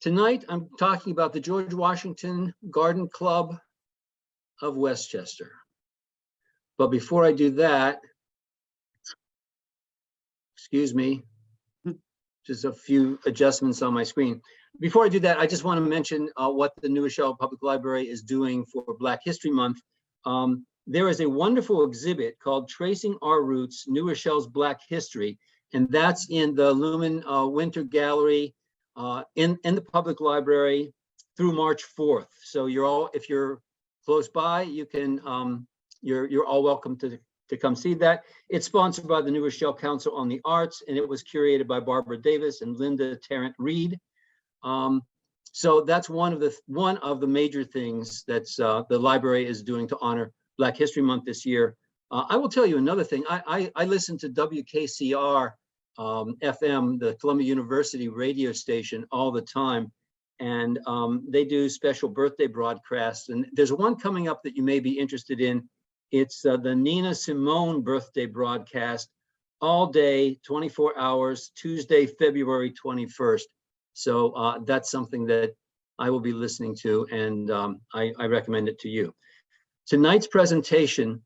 Tonight, I'm talking about the George Washington Garden Club of Westchester. But before I do that, excuse me, just a few adjustments on my screen. Before I do that, I just want to mention what the New Rochelle Public Library is doing for Black History Month. There is a wonderful exhibit called Tracing Our Roots, New Rochelle's Black History, and that's in the Lumen Winter Gallery in the public library through March 4th. So you're all, if you're close by, you can, you're all welcome to come see that. It's sponsored by the New Rochelle Council on the Arts, and it was curated by Barbara Davis and Linda Tarrant Reed. So that's one of the major things that's the library is doing to honor Black History Month this year. I will tell you another thing. I listen to WKCR FM, the Columbia University radio station, all the time, and they do special birthday broadcasts. And there's one coming up that you may be interested in. It's the Nina Simone birthday broadcast, all day, 24 hours, Tuesday, February 21st. So that's something that I will be listening to, and I recommend it to you. Tonight's presentation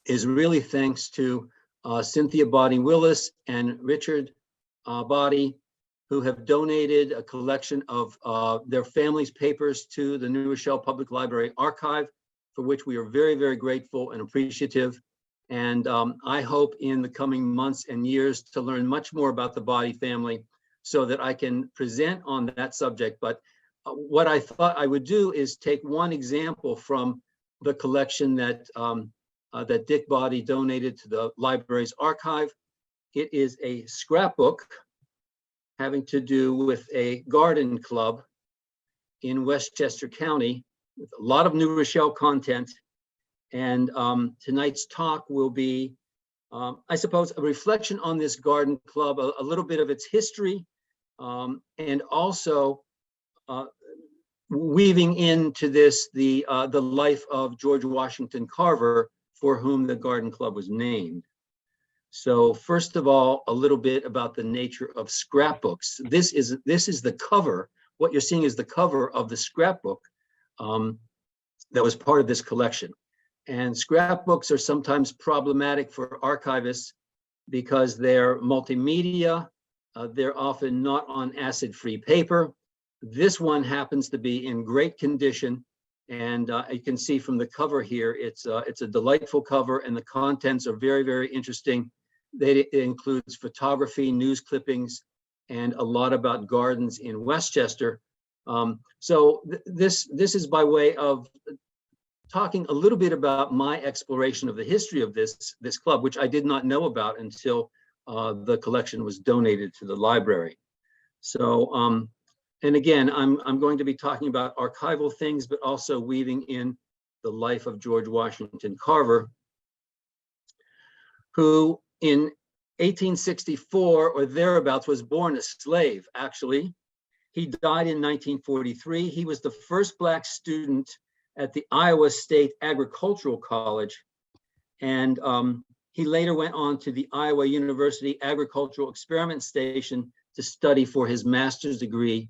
is really thanks to Cynthia Body Willis and Richard Body, who have donated a collection of their family's papers to the New Rochelle Public Library Archive, for which we are very, very grateful and appreciative. And I hope in the coming months and years to learn much more about the Body family so that I can present on that subject. But what I thought I would do is take one example from the collection that that Dick Body donated to the library's archive. It is a scrapbook having to do with a garden club in Westchester County with a lot of New Rochelle content. And tonight's talk will be, I suppose, a reflection on this garden club, a little bit of its history, and also weaving into this the life of George Washington Carver, for whom the garden club was named. So first of all, a little bit about the nature of scrapbooks. This is the cover. What you're seeing is the cover of the scrapbook that was part of this collection. And scrapbooks are sometimes problematic for archivists because they're multimedia. They're often not on acid-free paper. This one happens to be in great condition. And you can see from the cover here, it's a delightful cover, and the contents are very, very interesting. It includes photography, news clippings, and a lot about gardens in Westchester. So this is by way of talking a little bit about my exploration of the history of this club, which I did not know about until the collection was donated to the library. So, and again, I'm going to be talking about archival things, but also weaving in the life of George Washington Carver, who in 1864 or thereabouts was born a slave, actually. He died in 1943. He was the first Black student at the Iowa State Agricultural College. And he later went on to the Iowa University Agricultural Experiment Station to study for his master's degree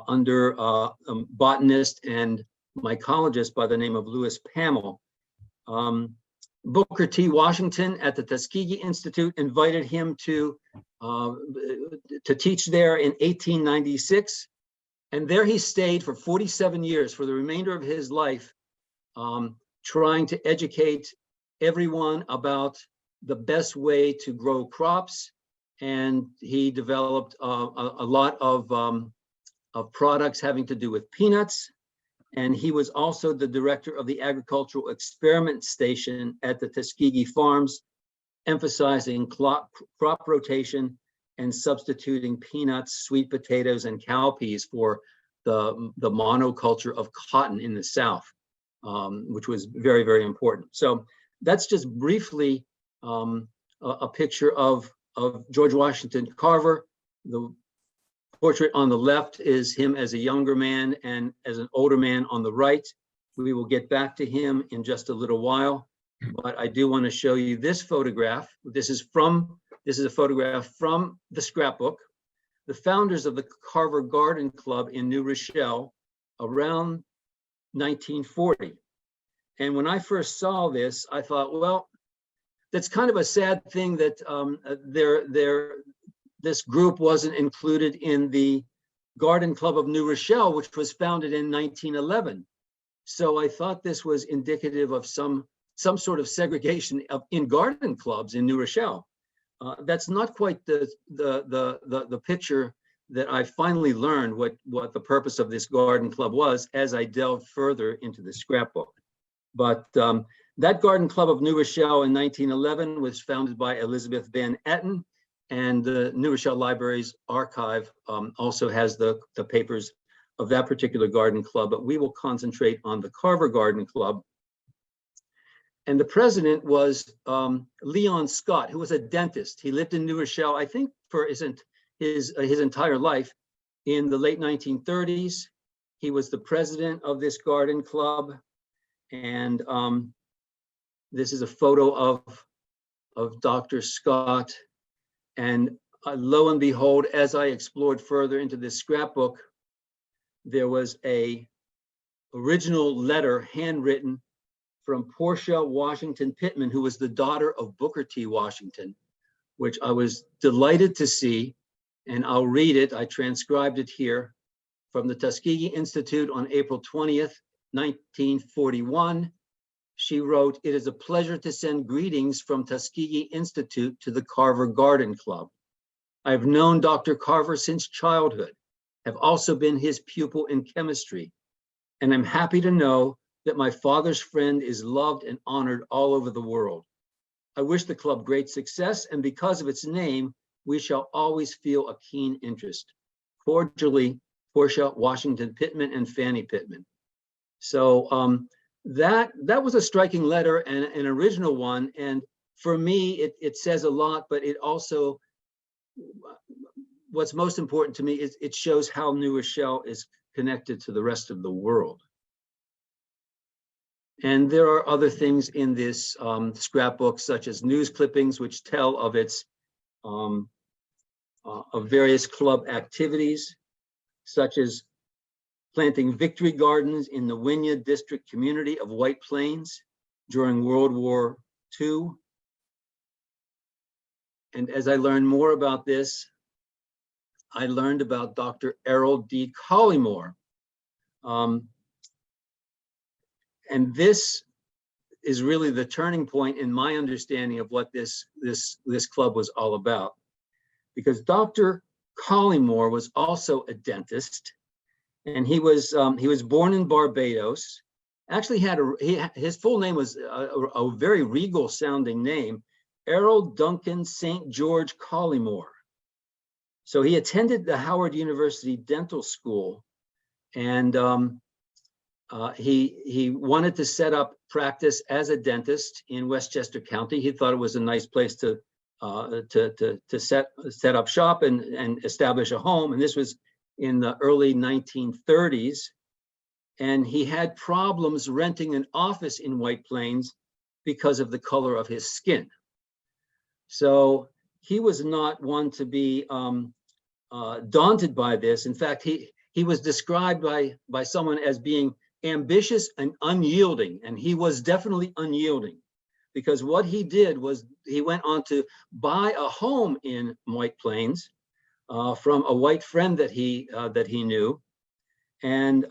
under a botanist and mycologist by the name of Lewis Pamel. Booker T. Washington at the Tuskegee Institute invited him to teach there in 1896. And there he stayed for 47 years, for the remainder of his life, trying to educate everyone about the best way to grow crops. And he developed a lot of products having to do with peanuts. And he was also the director of the Agricultural Experiment Station at the Tuskegee Farms, emphasizing crop rotation and substituting peanuts, sweet potatoes, and cowpeas for the monoculture of cotton in the South, which was very, very important. So that's just briefly a picture of George Washington Carver. The portrait on the left is him as a younger man and as an older man on the right. We will get back to him in just a little while, but I do want to show you this photograph. This is a photograph from the scrapbook. the founders of the Carver Garden Club in New Rochelle around 1940. And when I first saw this, I thought, well, that's kind of a sad thing that this group wasn't included in the Garden Club of New Rochelle, which was founded in 1911. So I thought this was indicative of some sort of segregation in garden clubs in New Rochelle. That's not quite the picture that I finally learned what the purpose of this garden club was as I delved further into the scrapbook. But that Garden Club of New Rochelle in 1911 was founded by Elizabeth Van Etten, and the New Rochelle Library's archive also has the papers of that particular garden club, but we will concentrate on the Carver Garden Club. And the president was Leon Scott, who was a dentist. He lived in New Rochelle, I think, for his entire life. In the late 1930s, he was the president of this garden club. And this is a photo of Dr. Scott. And lo and behold, as I explored further into this scrapbook, there was a original letter handwritten from Portia Washington Pittman, who was the daughter of Booker T. Washington, which I was delighted to see, and I'll read it. I transcribed it here. From the Tuskegee Institute on April 20th, 1941, she wrote, "It is a pleasure to send greetings from Tuskegee Institute to the Carver Garden Club. I have known Dr. Carver since childhood, have also been his pupil in chemistry, and I'm happy to know that my father's friend is loved and honored all over the world. I wish the club great success, and because of its name, we shall always feel a keen interest. Cordially, Portia Washington Pittman and Fanny Pittman." So that was a striking letter and an original one. And for me, it says a lot, but it also, what's most important to me is it shows how New Rochelle is connected to the rest of the world. And there are other things in this scrapbook, such as news clippings, which tell of its of various club activities, such as planting victory gardens in the Wynyard District community of White Plains during World War II. And as I learned more about this, I learned about Dr. Errol D. Collymore. And this is really the turning point in my understanding of what this club was all about. Because Dr. Collymore was also a dentist, and he was born in Barbados. Actually, his full name was a very regal sounding name, Errol Duncan St. George Collymore. So he attended the Howard University Dental School, and he wanted to set up practice as a dentist in Westchester County. He thought it was a nice place to set up shop and establish a home. And this was in the early 1930s. And he had problems renting an office in White Plains because of the color of his skin. So he was not one to be daunted by this. In fact, he was described by someone as being ambitious and unyielding, and he was definitely unyielding, because what he did was he went on to buy a home in White Plains from a white friend that he knew. And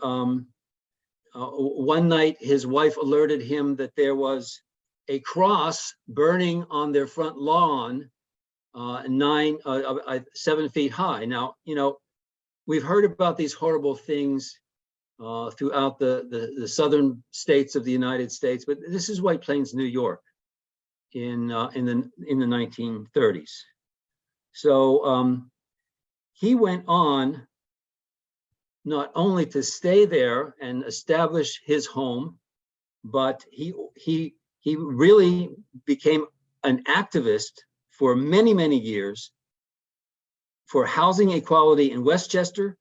one night his wife alerted him that there was a cross burning on their front lawn, 7 feet high. Now, we've heard about these horrible things throughout the southern states of the United States, but this is White Plains, New York, in the 1930s. So he went on not only to stay there and establish his home, but he really became an activist for many, many years for housing equality in Westchester.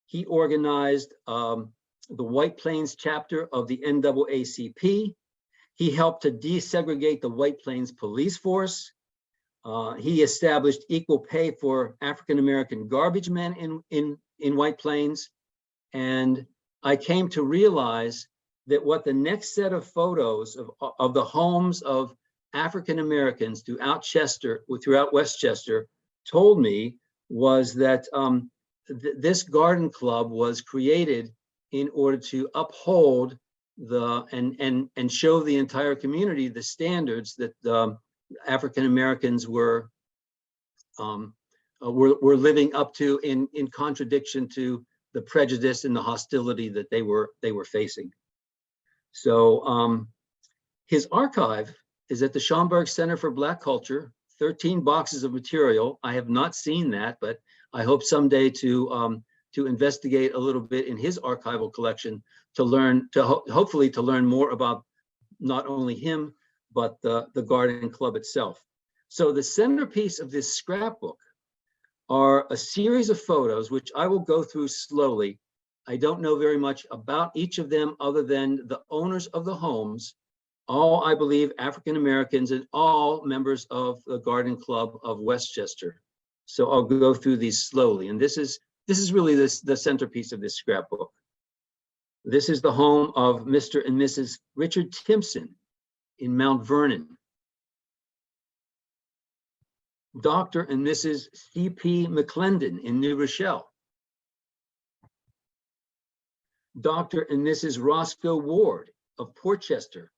He organized the White Plains chapter of the NAACP. He helped to desegregate the White Plains police force. He established equal pay for African-American garbage men in White Plains. And I came to realize that what the next set of photos of the homes of African-Americans throughout Westchester told me was that this garden club was created in order to uphold and show the entire community the standards that African Americans were living up to, in contradiction to the prejudice and the hostility that they were facing. So his archive is at the Schomburg Center for Black Culture. 13 boxes of material. I have not seen that, but I hope someday to investigate a little bit in his archival collection hopefully to learn more about not only him, but the garden club itself. So the centerpiece of this scrapbook are a series of photos, which I will go through slowly. I don't know very much about each of them other than the owners of the homes, all, I believe, African Americans, and all members of the Garden Club of Westchester. So I'll go through these slowly. And this is really the centerpiece of this scrapbook. This is the home of Mr. and Mrs. Richard Timpson in Mount Vernon. Dr. and Mrs. C.P. McClendon in New Rochelle. Dr. and Mrs. Roscoe Ward of Portchester.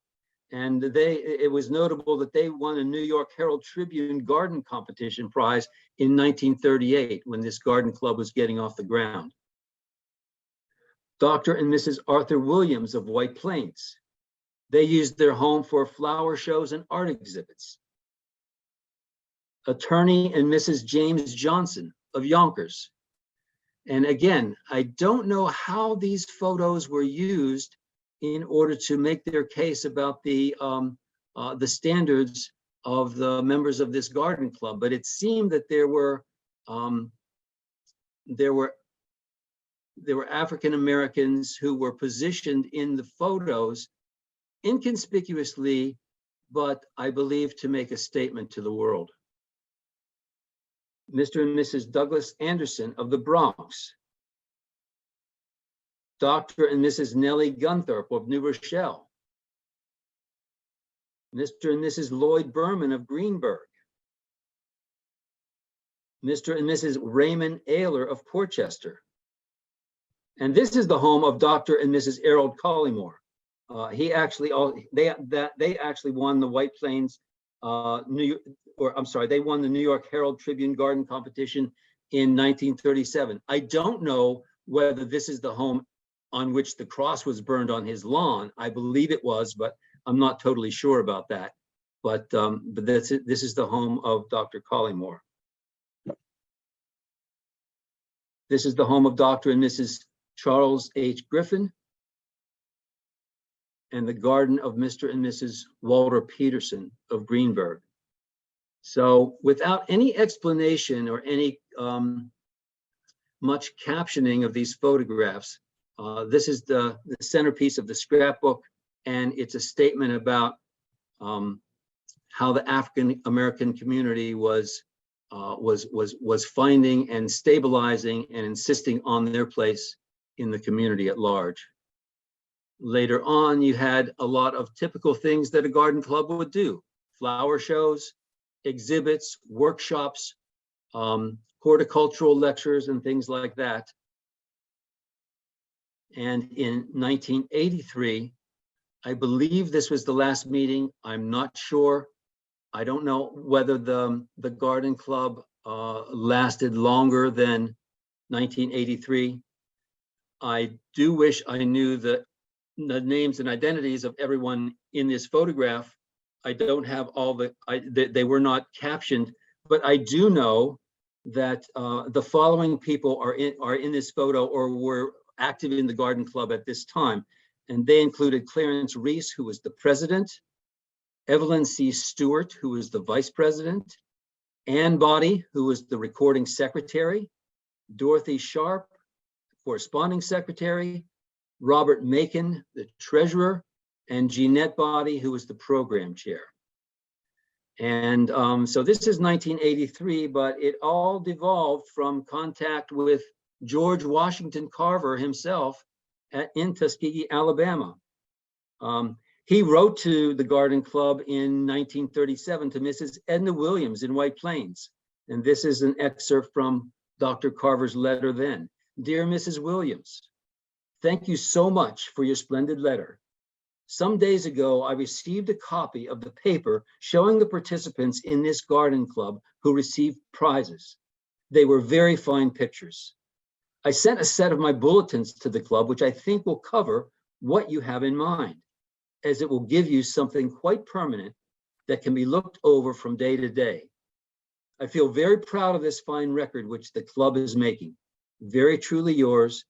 And it was notable that they won a New York Herald Tribune garden competition prize in 1938 when this garden club was getting off the ground. Dr. and Mrs. Arthur Williams of White Plains. They used their home for flower shows and art exhibits. Attorney and Mrs. James Johnson of Yonkers. And again, I don't know how these photos were used in order to make their case about the standards of the members of this garden club, but it seemed that there were African Americans who were positioned in the photos inconspicuously, but I believe to make a statement to the world. Mr. and Mrs. Douglas Anderson of the Bronx. Dr. and Mrs. Nellie Gunthorpe of New Rochelle. Mr. and Mrs. Lloyd Berman of Greenburgh. Mr. and Mrs. Raymond Ayler of Portchester. And this is the home of Dr. and Mrs. Errol Collymore. They actually won the White Plains they won the New York Herald Tribune Garden Competition in 1937. I don't know whether this is the home on which the cross was burned on his lawn. I believe it was, but I'm not totally sure about that. But this is the home of Dr. Collymore. This is the home of Dr. and Mrs. Charles H. Griffin, and the garden of Mr. and Mrs. Walter Peterson of Greenburgh. So without any explanation or any much captioning of these photographs, this is the centerpiece of the scrapbook, and it's a statement about how the African American community was finding and stabilizing and insisting on their place in the community at large. Later on, you had a lot of typical things that a garden club would do: flower shows, exhibits, workshops, horticultural lectures, and things like that. And in 1983, I believe this was the last meeting. I'm not sure. I don't know whether the garden club lasted longer than 1983. I do wish I knew the names and identities of everyone in this photograph. I don't have all they were not captioned, but I do know that the following people are in this photo or were active in the garden club at this time. And they included Clarence Reese, who was the president, Evelyn C. Stewart, who was the vice president, Ann Body, who was the recording secretary, Dorothy Sharp, corresponding secretary, Robert Macon, the treasurer, and Jeanette Body, who was the program chair. And so this is 1983, but it all devolved from contact with George Washington Carver himself in Tuskegee, Alabama. He wrote to the Garden Club in 1937 to Mrs. Edna Williams in White Plains. And this is an excerpt from Dr. Carver's letter then. Dear Mrs. Williams, thank you so much for your splendid letter. Some days ago, I received a copy of the paper showing the participants in this garden club who received prizes. They were very fine pictures. I sent a set of my bulletins to the club, which I think will cover what you have in mind, as it will give you something quite permanent that can be looked over from day to day. I feel very proud of this fine record which the club is making. Very truly yours,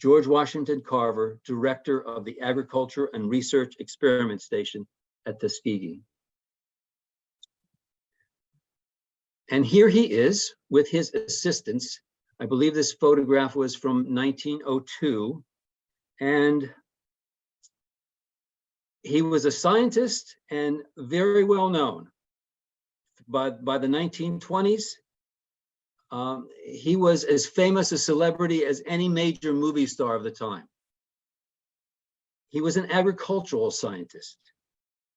George Washington Carver, Director of the Agriculture and Research Experiment Station at Tuskegee. And here he is with his assistants. I believe this photograph was from 1902. And he was a scientist and very well known. By the 1920s, he was as famous a celebrity as any major movie star of the time. He was an agricultural scientist,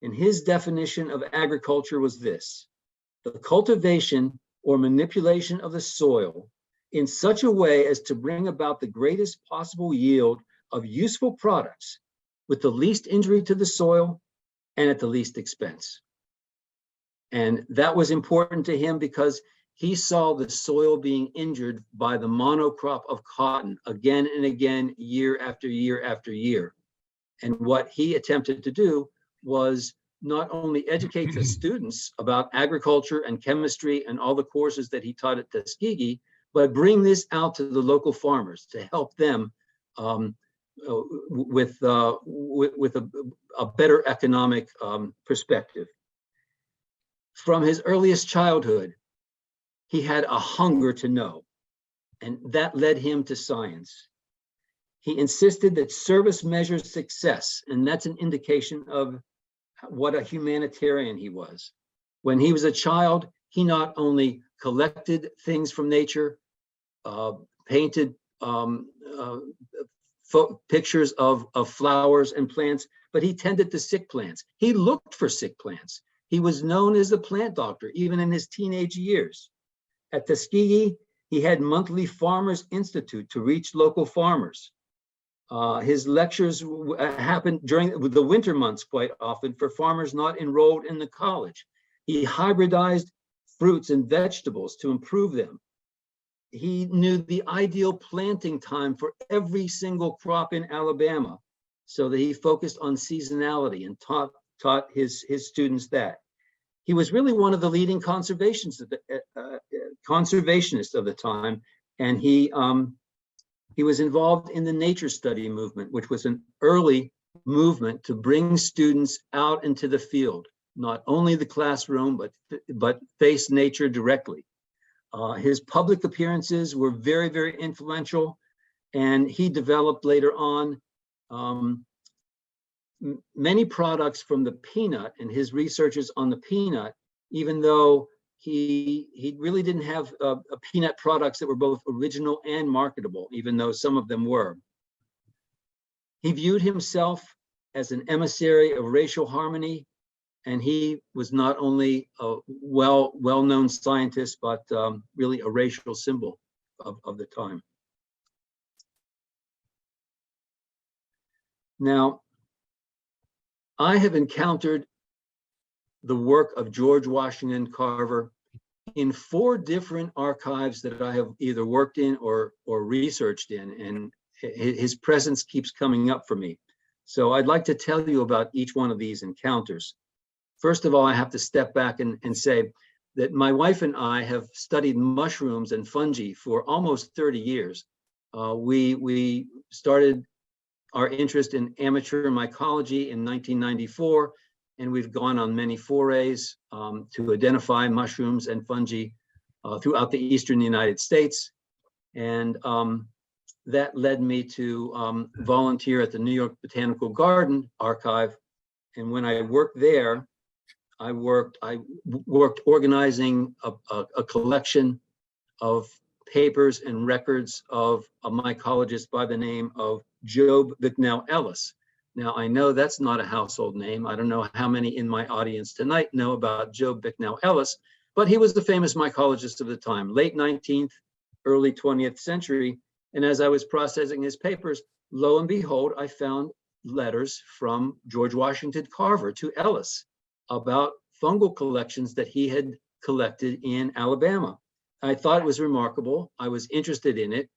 and his definition of agriculture was this: the cultivation or manipulation of the soil in such a way as to bring about the greatest possible yield of useful products with the least injury to the soil and at the least expense. And that was important to him because he saw the soil being injured by the monocrop of cotton again and again, year after year after year. And what he attempted to do was not only educate the students about agriculture and chemistry and all the courses that he taught at Tuskegee, but bring this out to the local farmers to help them with a better economic perspective. From his earliest childhood, he had a hunger to know, and that led him to science. He insisted that service measures success, and that's an indication of what a humanitarian he was. When he was a child, he not only collected things from nature, painted pictures of flowers and plants, but he tended to sick plants. He looked for sick plants. He was known as the plant doctor, even in his teenage years. At Tuskegee, he had monthly Farmers Institute to reach local farmers. His lectures happened during the winter months quite often for farmers not enrolled in the college. He hybridized fruits and vegetables to improve them. He knew the ideal planting time for every single crop in Alabama, so that he focused on seasonality and taught his students that. He was really one of the leading conservationists of the time, and he was involved in the nature study movement, which was an early movement to bring students out into the field, not only the classroom, but face nature directly. His public appearances were very, very influential, and he developed later on many products from the peanut, and his researches on the peanut, even though he really didn't have peanut products that were both original and marketable, even though some of them were. He viewed himself as an emissary of racial harmony, and he was not only a well-known scientist, but really a racial symbol of the time. Now, I have encountered the work of George Washington Carver in 4 different archives that I have either worked in or researched in, and his presence keeps coming up for me. So I'd like to tell you about each one of these encounters. First of all, I have to step back and say that my wife and I have studied mushrooms and fungi for almost 30 years. We started our interest in amateur mycology in 1994, and we've gone on many forays to identify mushrooms and fungi throughout the eastern United States. And that led me to volunteer at the New York Botanical Garden Archive. And when I worked there, I worked organizing a collection of papers and records of a mycologist by the name of Job Bicknell Ellis. Now, I know that's not a household name. I don't know how many in my audience tonight know about Job Bicknell Ellis, but he was the famous mycologist of the time, late 19th, early 20th century. And as I was processing his papers, lo and behold, I found letters from George Washington Carver to Ellis about fungal collections that he had collected in Alabama. I thought it was remarkable. I was interested in it.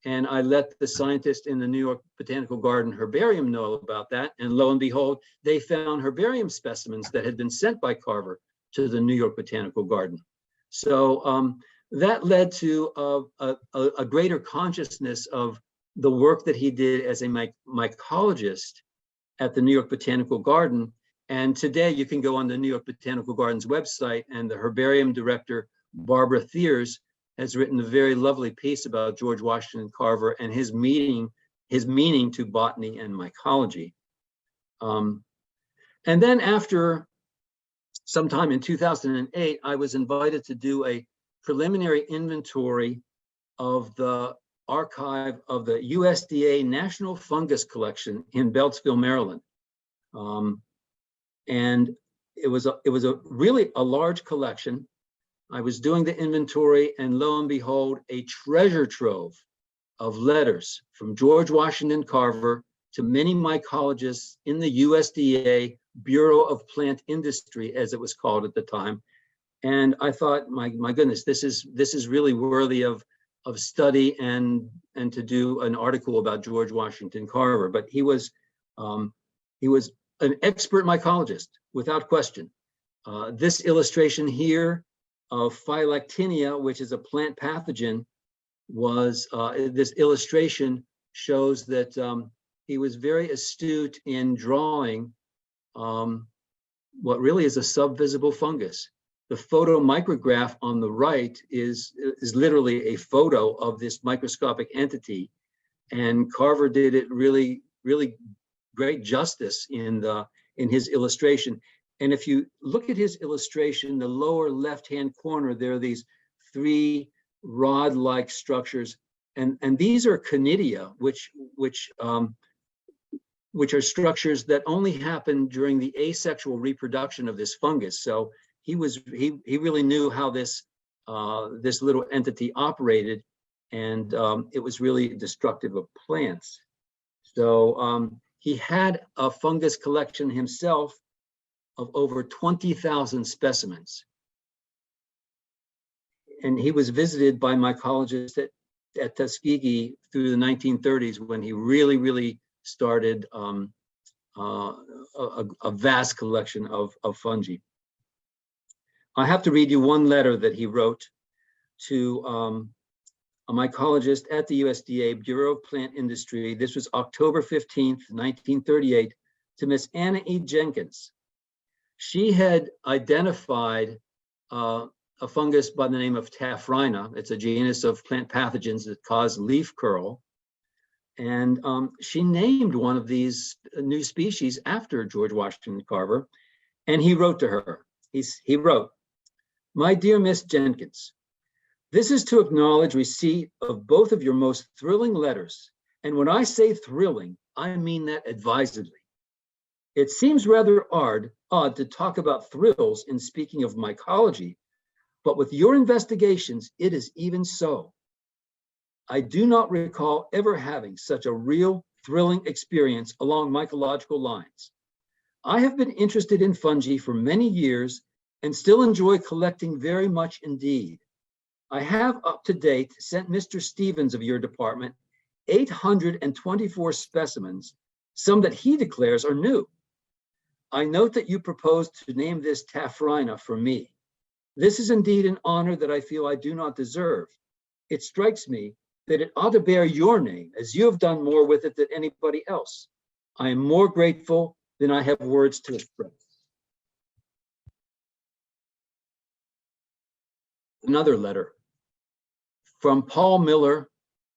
And I let the scientist in the New York Botanical Garden herbarium know about that. And lo and behold, they found herbarium specimens that had been sent by Carver to the New York Botanical Garden. So that led to a greater consciousness of the work that he did as a mycologist at the New York Botanical Garden. And today you can go on the New York Botanical Garden's website, and the herbarium director, Barbara Thiers, has written a very lovely piece about George Washington Carver and his meaning to botany and mycology. And then after sometime in 2008, I was invited to do a preliminary inventory of the archive of the USDA National Fungus Collection in Beltsville, Maryland. And it was a really large collection. I was doing the inventory, and lo and behold, a treasure trove of letters from George Washington Carver to many mycologists in the USDA Bureau of Plant Industry, as it was called at the time. And I thought, my goodness, this is really worthy of study and to do an article about George Washington Carver. But he was an expert mycologist, without question. This illustration here of Phylactinia, which is a plant pathogen, was this illustration shows that he was very astute in drawing what really is a subvisible fungus. The photomicrograph on the right is literally a photo of this microscopic entity, and Carver did it really great justice in his illustration. And if you look at his illustration, the lower left-hand corner, there are these three rod-like structures, and these are conidia, which are structures that only happen during the asexual reproduction of this fungus. So he really knew how this little entity operated, and it was really destructive of plants. So he had a fungus collection himself of over 20,000 specimens. And he was visited by mycologists at Tuskegee through the 1930s, when he really started a vast collection of fungi. I have to read you one letter that he wrote to a mycologist at the USDA Bureau of Plant Industry. This was October 15th, 1938, to Miss Anna E. Jenkins. She had identified a fungus by the name of Taphrina. It's a genus of plant pathogens that cause leaf curl. And she named one of these new species after George Washington Carver. And he wrote to her. He wrote, "My dear Miss Jenkins, this is to acknowledge receipt of both of your most thrilling letters. And when I say thrilling, I mean that advisedly. It seems rather odd to talk about thrills in speaking of mycology, but with your investigations, it is even so. I do not recall ever having such a real thrilling experience along mycological lines. I have been interested in fungi for many years and still enjoy collecting very much indeed. I have up to date sent Mr. Stevens of your department 824 specimens, some that he declares are new. I note that you propose to name this Taphrina for me. This is indeed an honor that I feel I do not deserve. It strikes me that it ought to bear your name, as you have done more with it than anybody else. I am more grateful than I have words to express." Another letter from Paul Miller,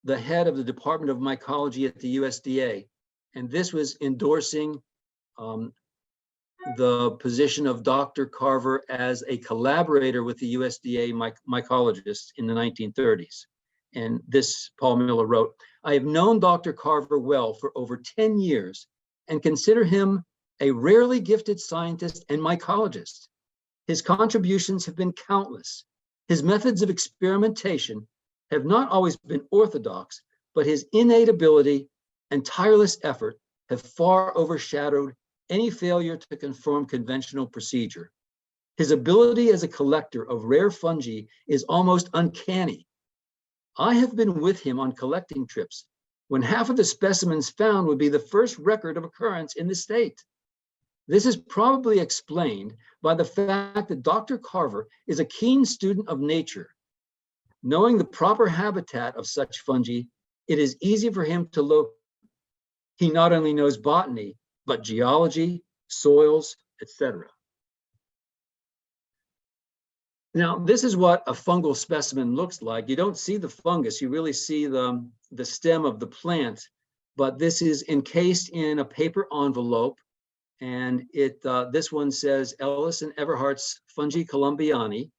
the head of the Department of Mycology at the USDA. And this was endorsing the position of Dr. Carver as a collaborator with the USDA mycologists in the 1930s. And this, Paul Miller wrote, "I have known Dr. Carver well for over 10 years and consider him a rarely gifted scientist and mycologist. His contributions have been countless. His methods of experimentation have not always been orthodox, but his innate ability and tireless effort have far overshadowed any failure to conform conventional procedure. His ability as a collector of rare fungi is almost uncanny. I have been with him on collecting trips when half of the specimens found would be the first record of occurrence in the state. This is probably explained by the fact that Dr. Carver is a keen student of nature. Knowing the proper habitat of such fungi, it is easy for him to locate. He not only knows botany, but geology, soils, etc." Now, this is what a fungal specimen looks like. You don't see the fungus, you really see the stem of the plant, but this is encased in a paper envelope, and this one says Ellis and Everhart's Fungi columbiani,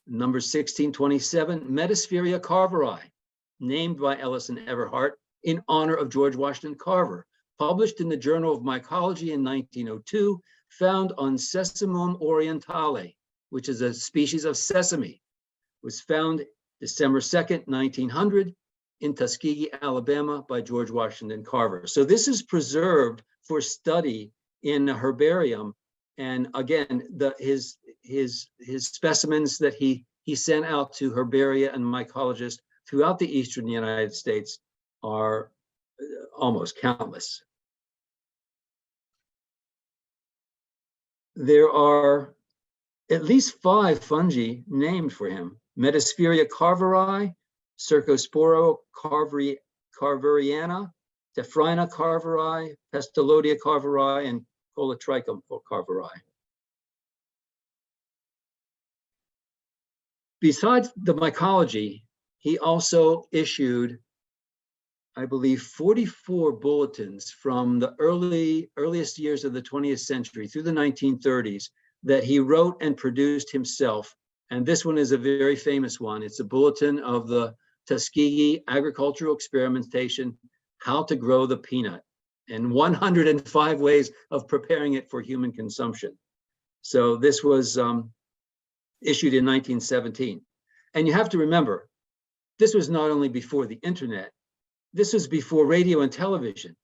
number 1627, Metasphaeria carveri, named by Ellis and Everhart in honor of George Washington Carver, published in the Journal of Mycology in 1902, found on Sesamum orientale, which is a species of sesame, was found December 2nd, 1900 in Tuskegee, Alabama by George Washington Carver. So this is preserved for study in a herbarium. And again, his specimens that he sent out to herbaria and mycologists throughout the Eastern United States are almost countless. There are at least 5 fungi named for him: Metasphaeria carveri, Cercospora carveriana, Tephrina carveri, Pestilodia carveri, and Colotrichum carveri. Besides the mycology, he also issued, I believe, 44 bulletins from the earliest years of the 20th century through the 1930s that he wrote and produced himself. And this one is a very famous one. It's a bulletin of the Tuskegee Agricultural Experimentation, How to Grow the Peanut, and 105 ways of preparing it for human consumption. So this was issued in 1917. And you have to remember, this was not only before the internet, this was before radio and television.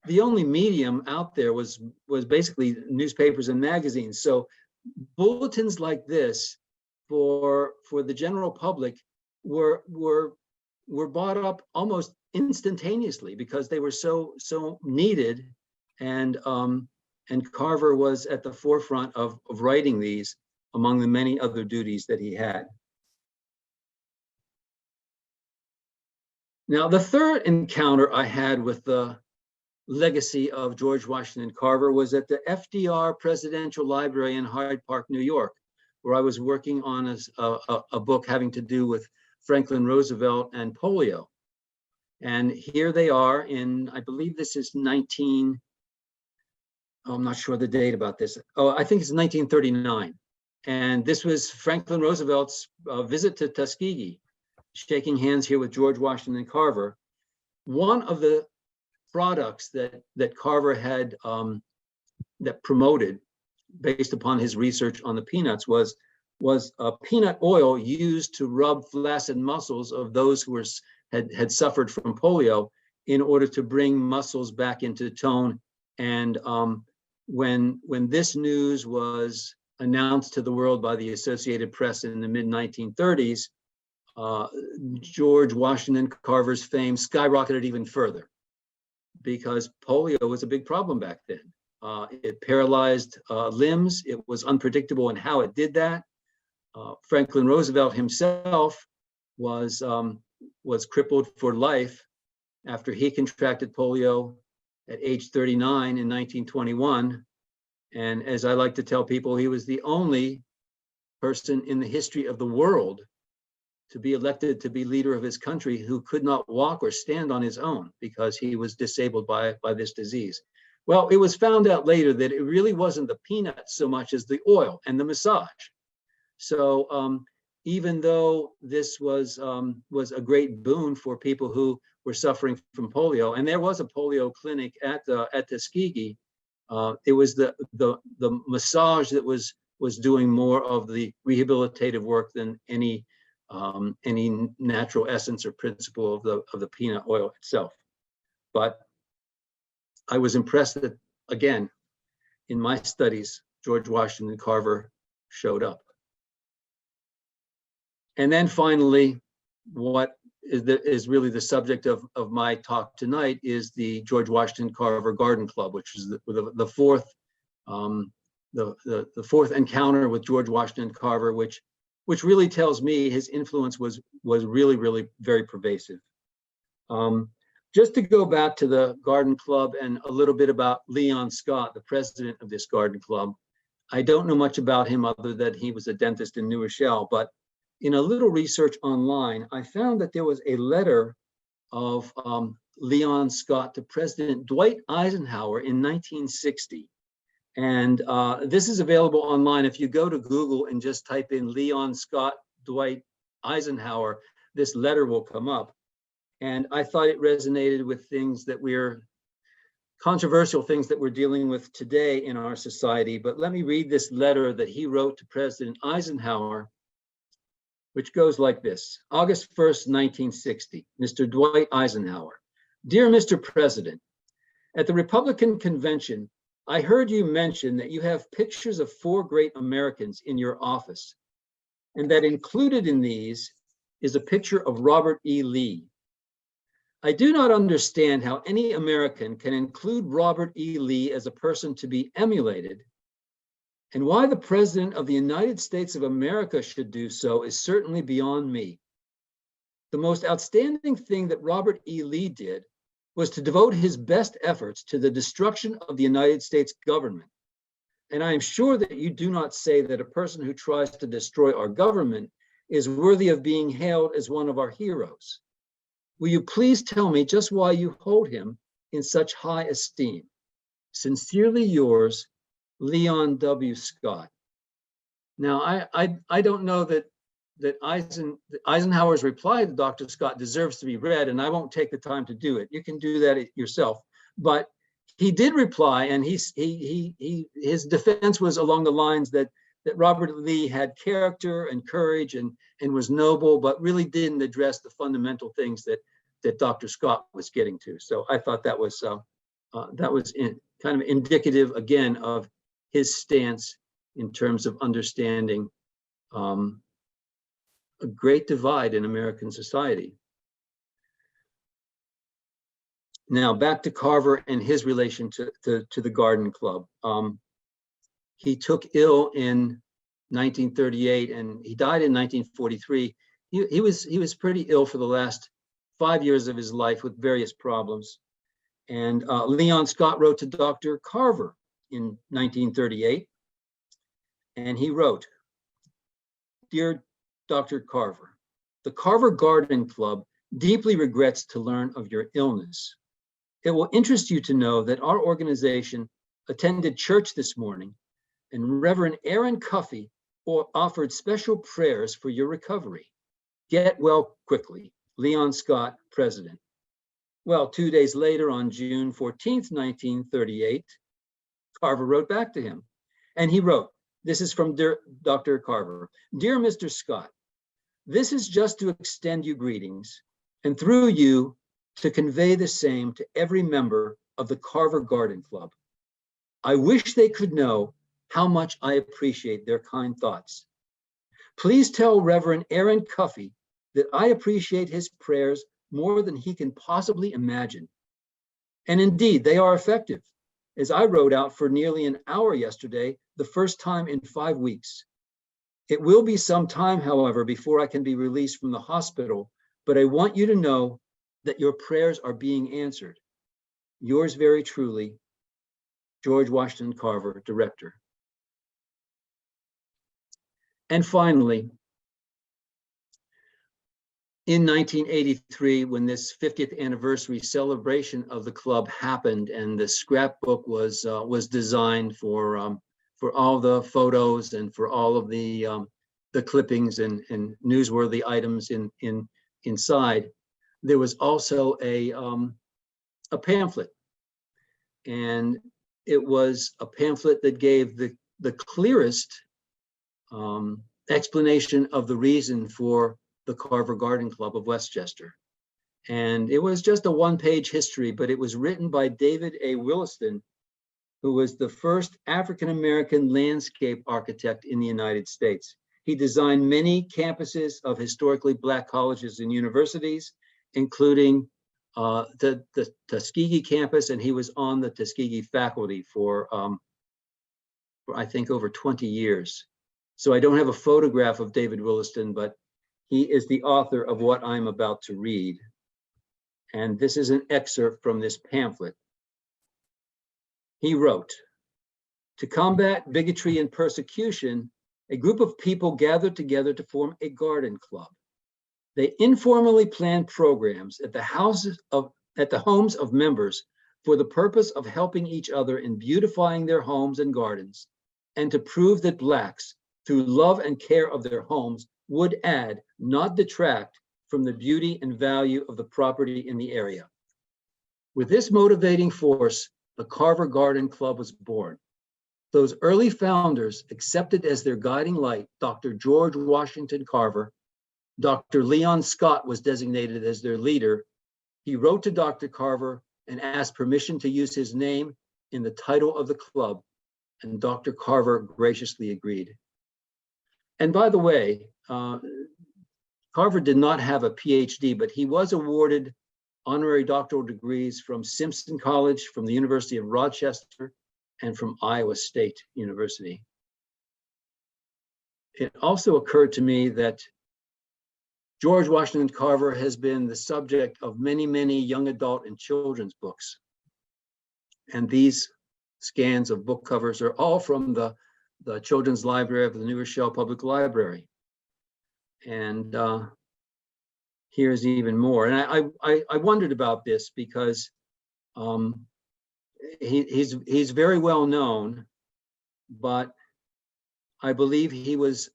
The only medium out there was basically newspapers and magazines. So bulletins like this for the general public were bought up almost instantaneously because they were so needed, and Carver was at the forefront of writing these among the many other duties that he had. Now, the third encounter I had with the legacy of George Washington Carver was at the FDR Presidential Library in Hyde Park, New York, where I was working on a book having to do with Franklin Roosevelt and polio. And here they are in, I believe this is I'm not sure the date about this. Oh, I think it's 1939. And this was Franklin Roosevelt's visit to Tuskegee, shaking hands here with George Washington Carver. One of the products that Carver had that promoted based upon his research on the peanuts was peanut oil used to rub flaccid muscles of those who had suffered from polio in order to bring muscles back into tone. And when this news was announced to the world by the Associated Press in the mid-1930s, George Washington Carver's fame skyrocketed even further, because polio was a big problem back then. It paralyzed limbs. It was unpredictable in how it did that. Franklin Roosevelt himself was crippled for life after he contracted polio at age 39 in 1921. And as I like to tell people, he was the only person in the history of the world to be elected to be leader of his country who could not walk or stand on his own because he was disabled by this disease. Well, it was found out later that it really wasn't the peanuts so much as the oil and the massage. So even though this was a great boon for people who were suffering from polio, and there was a polio clinic at Tuskegee, it was the massage that was doing more of the rehabilitative work than any natural essence or principle of the peanut oil itself. But I was impressed that, again, in my studies, George Washington Carver showed up. And then finally, what is really the subject of my talk tonight is the George Washington Carver Garden Club, which is the fourth encounter with George Washington Carver, which really tells me his influence was really very pervasive. Just to go back to the Garden Club and a little bit about Leon Scott, the president of this Garden Club. I don't know much about him other than he was a dentist in New Rochelle, but in a little research online, I found that there was a letter of Leon Scott to President Dwight Eisenhower in 1960. And this is available online. If you go to Google and just type in Leon Scott, Dwight Eisenhower, this letter will come up. And I thought it resonated with things that controversial things that we're dealing with today in our society. But let me read this letter that he wrote to President Eisenhower, which goes like this. August 1st, 1960, Mr. Dwight Eisenhower. Dear Mr. President, at the Republican convention, I heard you mention that you have pictures of 4 great Americans in your office, and that included in these is a picture of Robert E. Lee. I do not understand how any American can include Robert E. Lee as a person to be emulated, and why the President of the United States of America should do so is certainly beyond me. The most outstanding thing that Robert E. Lee did was to devote his best efforts to the destruction of the United States government. And I am sure that you do not say that a person who tries to destroy our government is worthy of being hailed as one of our heroes. Will you please tell me just why you hold him in such high esteem? Sincerely yours, Leon W. Scott. Now, I don't know that Eisenhower's reply to Dr. Scott deserves to be read, and I won't take the time to do it. You can do that yourself. But he did reply, and his defense was along the lines that Robert Lee had character and courage and was noble, but really didn't address the fundamental things that Dr. Scott was getting to. So I thought that was kind of indicative again of his stance in terms of understanding a great divide in American society. Now back to Carver and his relation to the Garden Club. He took ill in 1938 and he died in 1943. He was pretty ill for the last 5 years of his life with various problems. And Leon Scott wrote to Dr. Carver in 1938. And he wrote, Dear Dr. Carver, the Carver Garden Club deeply regrets to learn of your illness. It will interest you to know that our organization attended church this morning, and Reverend Aaron Cuffey offered special prayers for your recovery. Get well quickly. Leon Scott, President. Well, 2 days later, on June 14th, 1938, Carver wrote back to him. And he wrote, this is from Dr. Carver. Dear Mr. Scott, this is just to extend you greetings, and through you, to convey the same to every member of the Carver Garden Club. I wish they could know how much I appreciate their kind thoughts. Please tell Reverend Aaron Cuffey that I appreciate his prayers more than he can possibly imagine. And indeed, they are effective, as I wrote out for nearly an hour yesterday, the first time in 5 weeks. It will be some time, however, before I can be released from the hospital, but I want you to know that your prayers are being answered. Yours very truly, George Washington Carver, Director. And finally, in 1983, when this 50th anniversary celebration of the club happened, and the scrapbook was designed for all the photos and for all of the clippings and newsworthy items inside, there was also a pamphlet, and it was a pamphlet that gave the clearest explanation of the reason for the Carver Garden Club of Westchester. And it was just a one-page history, but it was written by David A. Williston, who was the first African-American landscape architect in the United States. He designed many campuses of historically Black colleges and universities, including the Tuskegee campus, and he was on the Tuskegee faculty for I think over 20 years. So I don't have a photograph of David Williston, but he is the author of what I'm about to read. And this is an excerpt from this pamphlet. He wrote, "To combat bigotry and persecution, a group of people gathered together to form a garden club. They informally planned programs at the homes of members for the purpose of helping each other in beautifying their homes and gardens, and to prove that Blacks, through love and care of their homes, would add, not detract, from the beauty and value of the property in the area. With this motivating force, the Carver Garden Club was born. Those early founders accepted as their guiding light Dr. George Washington Carver. Dr. Leon Scott was designated as their leader. He wrote to Dr. Carver and asked permission to use his name in the title of the club, and Dr. Carver graciously agreed." And by the way, Carver did not have a PhD, but he was awarded honorary doctoral degrees from Simpson College, from the University of Rochester, and from Iowa State University. It also occurred to me that George Washington Carver has been the subject of many, many young adult and children's books. And these scans of book covers are all from the Children's Library of the New Rochelle Public Library. And here's even more. And I wondered about this because he's very well known, but I believe he was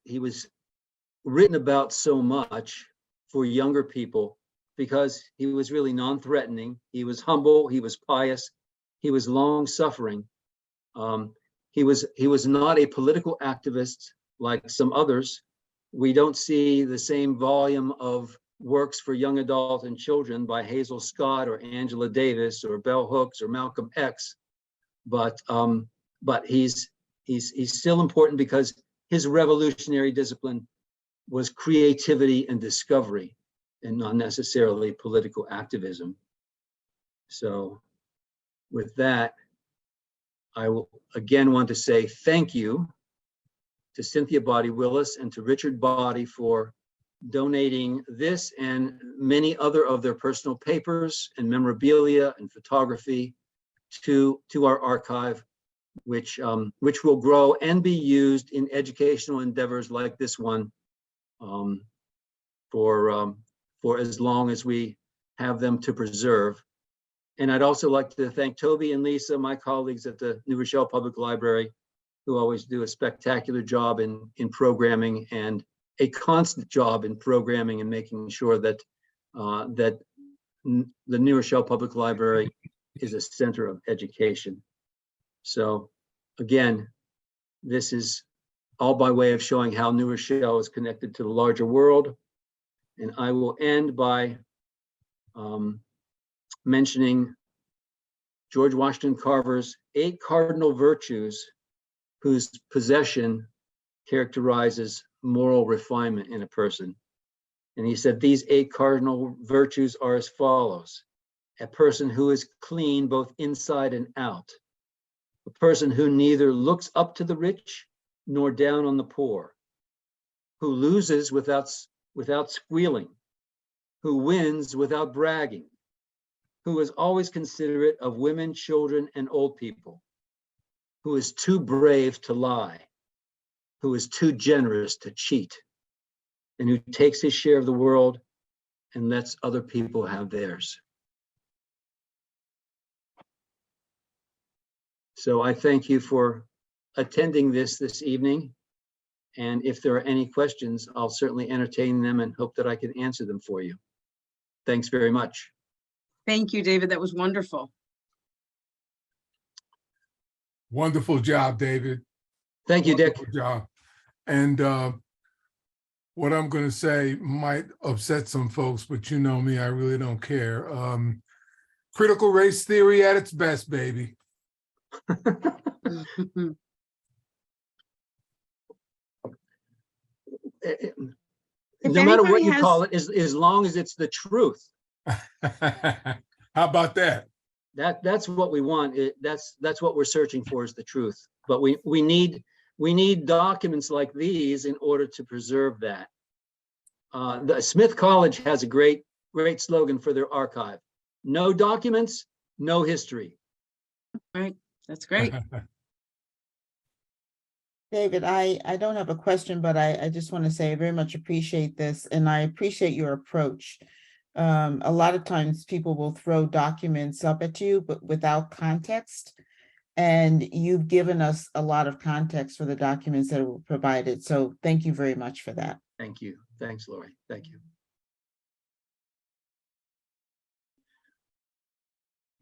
written about so much for younger people because he was really non-threatening. He was humble. He was pious. He was long-suffering. He was not a political activist like some others. We don't see the same volume of works for young adult and children by Hazel Scott or Angela Davis or Bell Hooks or Malcolm X, but he's still important because his revolutionary discipline was creativity and discovery, and not necessarily political activism. So, with that, I will again want to say thank you to Cynthia Body Willis and to Richard Body for donating this and many other of their personal papers and memorabilia and photography to our archive, which will grow and be used in educational endeavors like this one for as long as we have them to preserve. And I'd also like to thank Toby and Lisa, my colleagues at the New Rochelle Public Library, who always do a spectacular job in programming and a constant job in programming and making sure that the New Rochelle Public Library is a center of education. So again, this is all by way of showing how New Rochelle is connected to the larger world. And I will end by mentioning George Washington Carver's 8 cardinal virtues whose possession characterizes moral refinement in a person. And he said these 8 cardinal virtues are as follows: a person who is clean both inside and out, a person who neither looks up to the rich nor down on the poor, who loses without squealing, who wins without bragging, who is always considerate of women, children, and old people, who is too brave to lie, who is too generous to cheat, and who takes his share of the world and lets other people have theirs. So I thank you for attending this evening. And if there are any questions, I'll certainly entertain them and hope that I can answer them for you. Thanks very much. Thank you, David. That was wonderful. Wonderful job, David. Thank you, Dick. Wonderful job. And what I'm going to say might upset some folks, but you know me, I really don't care. Critical race theory at its best, baby. No matter what you call it, as long as it's the truth. How about that? That's what we want. That's what we're searching for, is the truth. But we need documents like these in order to preserve that. The Smith College has a great slogan for their archive: no documents, no history. Right, that's great. David, I don't have a question, but I just want to say I very much appreciate this, and I appreciate your approach. A lot of times people will throw documents up at you, but without context. And you've given us a lot of context for the documents that were provided. So thank you very much for that. Thank you. Thanks, Lori. Thank you.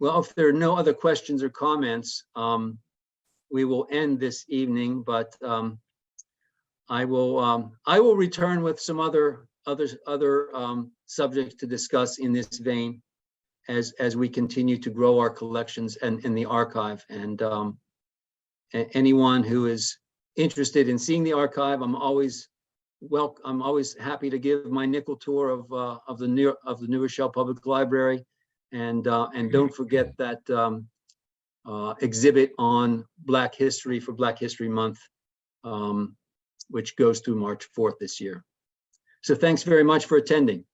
Well, if there are no other questions or comments, we will end this evening, but I will return with some other subjects to discuss in this vein as we continue to grow our collections and in the archive. And anyone who is interested in seeing the archive, I'm always happy to give my nickel tour of the New Rochelle Public Library. And don't forget that exhibit on Black History for Black History Month, which goes through March 4th this year. So thanks very much for attending.